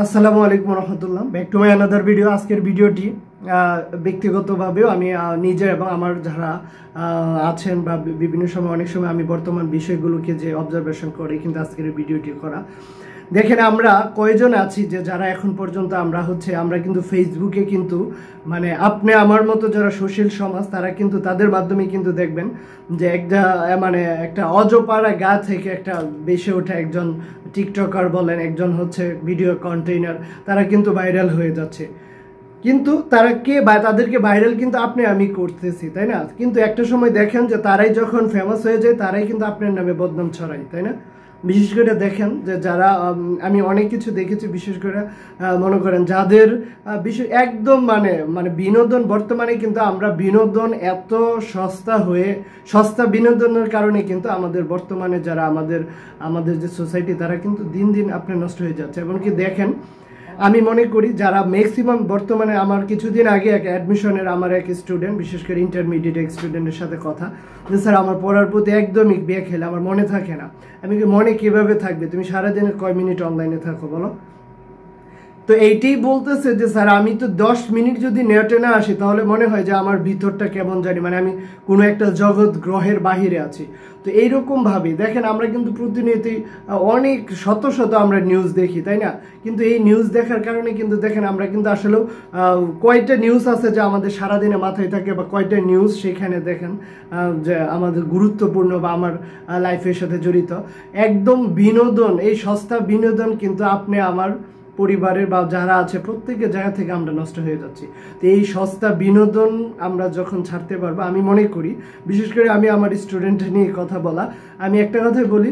আসসালামু আলাইকুম রহমতুল্লাহ, back to my another video. আজকের ভিডিওটি ব্যক্তিগতভাবেও আমি নিজে এবং আমার যারা আছেন বা বিভিন্ন সময় অনেক সময় আমি বর্তমান বিষয়গুলোকে যে অবজারভেশন করি, কিন্তু আজকের ভিডিওটি করা দেখেন আমরা কয়জন আছি যে যারা এখন পর্যন্ত আমরা কিন্তু ফেসবুকে কিন্তু মানে আপনি আমার মতো যারা সুশীল সমাজ তারা কিন্তু তাদের মাধ্যমে কিন্তু দেখবেন যে একটা অজপাড়া গা থেকে একটা বেশি ওঠা একজন টিকটকার বলেন, একজন হচ্ছে ভিডিও কন্টেইনার, তারা কিন্তু ভাইরাল হয়ে যাচ্ছে। কিন্তু তারা তাদেরকে ভাইরাল কিন্তু আমি করতেছি, তাই না? কিন্তু একটা সময় দেখেন যে তারাই যখন ফেমাস হয়ে যায় তারাই কিন্তু আপনার নামে বদনাম ছড়ায়, তাই না? বিশেষ করে দেখেন যে যারা আমি অনেক কিছু দেখেছি, বিশেষ করে মনে করেন যাদের বিশেষ একদম মানে বিনোদন, বর্তমানে কিন্তু আমরা বিনোদন এত সস্তা বিনোদনের কারণে কিন্তু আমাদের বর্তমানে যারা আমাদের যে সোসাইটি তারা কিন্তু দিন দিন আপনার নষ্ট হয়ে যাচ্ছে। এমনকি দেখেন আমি মনে করি যারা ম্যাক্সিমাম বর্তমানে আমার কিছুদিন আগে এক অ্যাডমিশনের আমার এক স্টুডেন্ট, বিশেষ করে ইন্টারমিডিয়েট এক স্টুডেন্টের সাথে কথা যে স্যার আমার পড়ার প্রতি একদমই খেলে আমার মনে থাকে না। আমি কি মনে কিভাবে থাকবে, তুমি সারাদিনে কয় মিনিট অনলাইনে থাকো বলো? তো এইটাই বলতেছে যে স্যার আমি তো 10 মিনিট যদি নেটে না আসি তাহলে মনে হয় যে আমার ভিতরটা কেমন জানি, মানে আমি কোনো একটা জগৎ গ্রহের বাহিরে আছি। তো এইরকম ভাবে দেখেন আমরা কিন্তু প্রতিনিয়তই অনেক শত আমরা নিউজ দেখি, তাই না? কিন্তু এই নিউজ দেখার কারণে কিন্তু দেখেন আমরা কিন্তু আসলেও কয়টা নিউজ আছে যে আমাদের সারাদিনে মাথায় থাকে, বা কয়টা নিউজ সেখানে দেখেন যে আমাদের গুরুত্বপূর্ণ বা আমার লাইফের সাথে জড়িত। একদম বিনোদন, এই সস্তা বিনোদন কিন্তু আপনি আমার পরিবারের বা যারা আছে প্রত্যেকের জায়গা থেকে আমরা নষ্ট হয়ে যাচ্ছি। তো এই সস্তা বিনোদন আমরা যখন ছাড়তে পারবো, আমি মনে করি বিশেষ করে আমি আমার স্টুডেন্ট নিয়ে কথা বলা, আমি একটা কথাই বলি,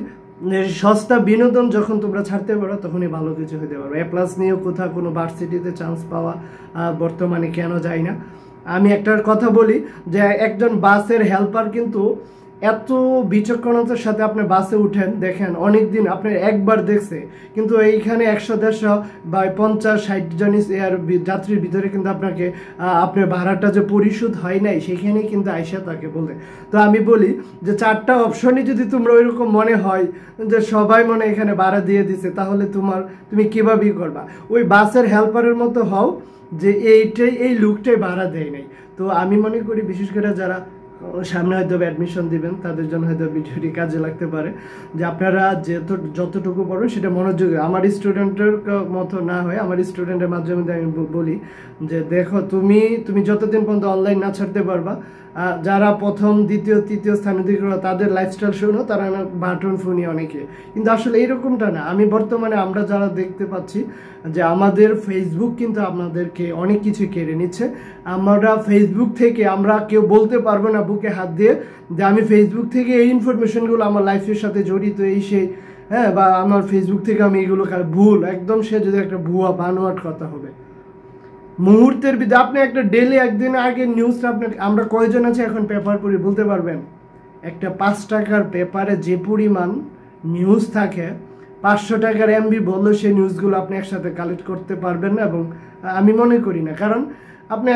সস্তা বিনোদন যখন তোমরা ছাড়তে পারো তখনই ভালো কিছু হতে পারো। এ প্লাস নিয়েও কোথাও কোনো ভার্সিটিতে চান্স পাওয়া বর্তমানে কেন যায় না। আমি একটা কথা বলি যে একজন বাসের হেল্পার কিন্তু এত বিচক্ষণতার সাথে আপনি বাসে উঠেন, দেখেন অনেক দিন আপনি একবার দেখছে, কিন্তু এইখানে 100-150 বা 50-60 জন যাত্রীর ভিতরে কিন্তু আপনার ভাড়াটা যে পরিশোধ হয় নাই সেখানে কিন্তু আইসা তাকে বলে। তো আমি বলি যে 4টা অপশনই যদি তোমরা ওইরকম মনে হয় যে সবাই মনে এখানে ভাড়া দিয়ে দিছে, তাহলে তুমি কিভাবেই করবা? ওই বাসের হেল্পারের মতো হও যে এই লুকটাই ভাড়া দেয় নাই। তো আমি মনে করি বিশেষ করে যারা সামনে হয়তো অ্যাডমিশন দিবেন তাদের জন্য হয়তো ভিডিওটি কাজে লাগতে পারে, যে আপনারা যতটুকু পড়বেন সেটা মনোযোগে, আমার স্টুডেন্টের মতো না হয় আমার স্টুডেন্টের মাধ্যমে আমি বলি যে দেখো তুমি যতদিন পর্যন্ত অনলাইন না ছাড়তে পারবা, যারা প্রথম দ্বিতীয় তৃতীয় স্থানে তাদের লাইফস্টাইল শোনো, তারা বাটন ফোনই অনেকে, কিন্তু আসলে এইরকমটা না। আমি বর্তমানে আমরা যারা দেখতে পাচ্ছি যে আমাদের ফেসবুক কিন্তু আমাদেরকে অনেক কিছু কেড়ে নিচ্ছে। আমরা ফেসবুক থেকে আমরা কেউ বলতে পারবো না বুকে হাত দিয়ে যে আমি ফেসবুক থেকে এই ইনফরমেশনগুলো আমার লাইফের সাথে জড়িত, এই সেই, হ্যাঁ, বা আমার ফেসবুক থেকে আমি এইগুলো ভুল একদম, সে যদি একটা ভুয়া বানোয়াট কথা হবে মুহূর্তের ভিতরে আপনি একটা ডেলি একদিন আগে নিউজটা আমরা কয়জন আছে এখন পেপার পড়ি বলতে পারবেন? একটা 5 টাকার পেপারে যে পরিমাণ নিউজ থাকে, 500 টাকার এমবি বললেও সেই নিউজগুলো আপনি একসাথে কালেক্ট করতে পারবেন না, এবং আমি মনে করি না। কারণ আপনি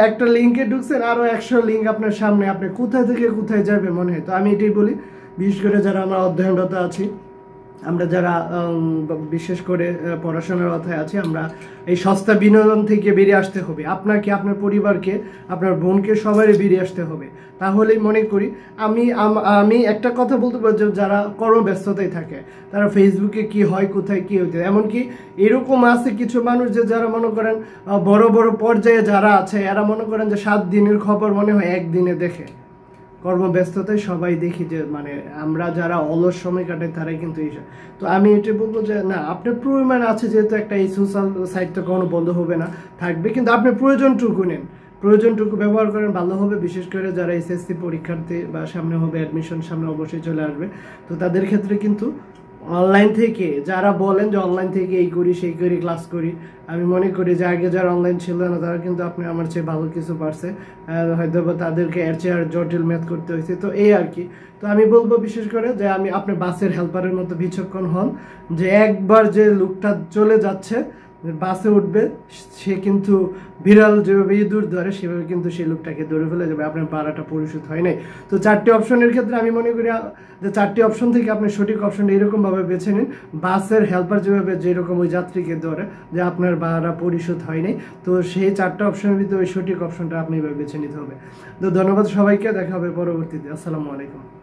একটা লিঙ্কে ঢুকছেন, আরও 100 লিঙ্ক আপনার সামনে, আপনি কোথায় থেকে কোথায় যাবে মনে হয়। তো আমি এটাই বলি বিশেষ করে যারা আমরা অধ্যয়নরত আছি, আমরা যারা বিশেষ করে পড়াশোনার কথায় আছি, আমরা এই সস্তা বিনোদন থেকে বেরিয়ে আসতে হবে। আপনাকে, আপনার পরিবারকে, আপনার বোনকে সবারই বেরিয়ে আসতে হবে। তাহলেই মনে করি আমি একটা কথা বলতে পারি যে যারা কর্মব্যস্ততায় থাকে তারা ফেসবুকে কি হয়, কোথায় কি হইতে, এমনকি এরকম আছে কিছু মানুষ যে যারা মনে করেন বড় বড় পর্যায়ে যারা আছে, এরা মনে করেন যে 7 দিনের খবর মনে হয় একদিনে দেখে। কর্মব্যস্ততায় সবাই দেখি যে মানে আমরা যারা অলস সময় কাটাই তারাই কিন্তু এইসব। তো আমি এটা বলবো যে না, আপনার প্রয়োজন আছে, যেহেতু একটা এই সোশ্যাল সাইটটা কখনো বন্ধ হবে না, থাকবে, কিন্তু আপনি প্রয়োজনটুকু নেন, প্রয়োজনটুকু ব্যবহার করেন, ভালো হবে। বিশেষ করে যারা এসএসসি পরীক্ষার্থী বা সামনে হবে অ্যাডমিশন, সামনে অবশ্যই চলে আসবে, তো তাদের ক্ষেত্রে কিন্তু অনলাইন থেকে যারা বলেন যে অনলাইন থেকে এই করি সেই করি ক্লাস করি, আমি মনে করি যে আগে যারা অনলাইন ছিল না তারা কিন্তু আমার চেয়ে ভালো কিছু পারছে, হয়তো বা তাদেরকে এর চেয়ে আর জটিল ম্যাথ করতে হয়েছে। তো এই আর কি। তো আমি বলবো বিশেষ করে যে আপনি বাসের হেল্পারের মতো বিচক্ষণ হন, যে একবার যে লুকটা চলে যাচ্ছে বাসে উঠবে, সে কিন্তু বিড়াল যেভাবে ইঁদুর ধরে সেভাবে কিন্তু সেই লোকটাকে ধরে ফেলে যাবে, আপনার ভাড়াটা পরিশোধ হয় নাই। তো 4টি অপশনের ক্ষেত্রে আমি মনে করি যে 4টি অপশন থেকে আপনি সঠিক অপশনটা এরকমভাবে বেছে নিন। বাসের হেল্পার যেরকম ওই যাত্রীকে ধরে যে আপনার ভাড়া পরিশোধ হয় নাই, তো সেই 4টা অপশনের ভিতরে ওই সঠিক অপশনটা আপনি এভাবে বেছে নিতে হবে। তো ধন্যবাদ সবাইকে, দেখা হবে পরবর্তীতে। আসসালামু আলাইকুম।